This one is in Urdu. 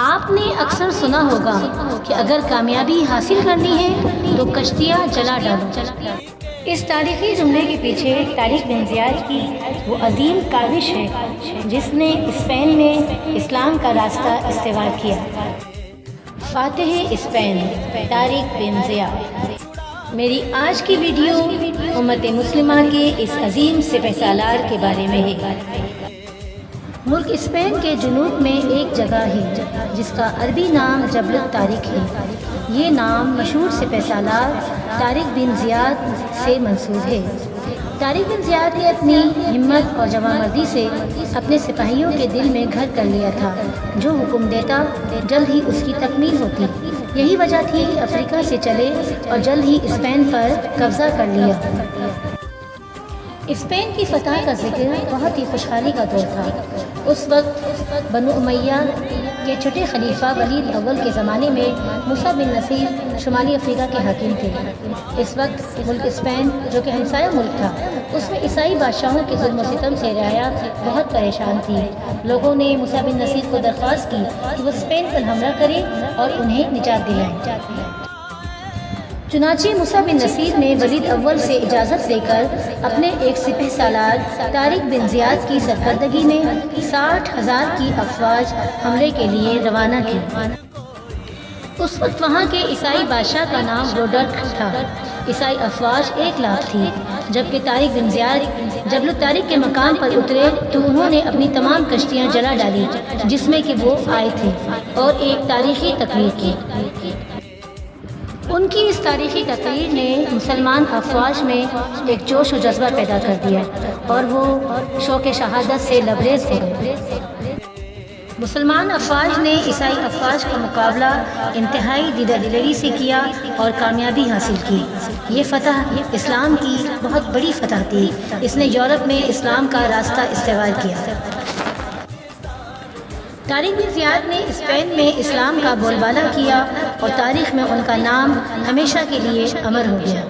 آپ نے اکثر سنا ہوگا کہ اگر کامیابی حاصل کرنی ہے تو کشتیاں جلا ڈالو۔ اس تاریخی جملے کے پیچھے طارق بن زیاد کی وہ عظیم کاوش ہے جس نے اسپین میں اسلام کا راستہ استوار کیا۔ فاتح اسپین طارق بن زیاد۔ میری آج کی ویڈیو امت مسلمہ کے اس عظیم سپہ سالار کے بارے میں ہے۔ ملک اسپین کے جنوب میں ایک جگہ ہے جس کا عربی نام جبل الطارق ہے۔ یہ نام مشہور سپہ سالار طارق بن زیاد سے منسوب ہے۔ طارق بن زیاد نے اپنی ہمت اور جواں مردی سے اپنے سپاہیوں کے دل میں گھر کر لیا تھا۔ جو حکم دیتا جلد ہی اس کی تکمیل ہوتی۔ یہی وجہ تھی کہ افریقہ سے چلے اور جلد ہی اسپین پر قبضہ کر لیا۔ اسپین کی فتح کا ذکر بہت ہی خوشحالی کا دور تھا۔ اس وقت بنو امیہ کے چھٹے خلیفہ ولید اول کے زمانے میں موسیٰ بن نصیر شمالی افریقہ کے حاکم تھے۔ اس وقت ملک اسپین جو کہ ہمسایہ ملک تھا، اس میں عیسائی بادشاہوں کے ظلم و ستم سے رعایا بہت پریشان تھی۔ لوگوں نے موسیٰ بن نصیر کو درخواست کی کہ وہ اسپین پر حملہ کریں اور انہیں نجات دلائیں۔ چنانچہ موسیٰ بن نصیر نے ولید اول سے اجازت لے کر اپنے ایک سپہ سالار طارق بن زیاد کی سرکردگی میں 60,000 کی افواج حملے کے لیے روانہ کی۔ اس وقت وہاں کے عیسائی بادشاہ کا نام روڈرک تھا۔ عیسائی افواج 1,00,000 تھی۔ جبکہ طارق بن زیاد جبل الطارق کے مقام پر اترے تو انہوں نے اپنی تمام کشتیاں جلا ڈالی جس میں کہ وہ آئے تھے اور ایک تاریخی تقریر کی۔ ان کی اس تاریخی تقریر نے مسلمان افواج میں ایک جوش و جذبہ پیدا کر دیا اور وہ شوق شہادت سے لبریز ہو گئے۔ مسلمان افواج نے عیسائی افواج کا مقابلہ انتہائی دیدہ دلری سے کیا اور کامیابی حاصل کی۔ یہ فتح اسلام کی بہت بڑی فتح تھی۔ اس نے یورپ میں اسلام کا راستہ استوار کیا۔ طارق بن زیاد نے اسپین میں اسلام کا بول بالا کیا اور تاریخ میں ان کا نام ہمیشہ کے لیے امر ہو گیا۔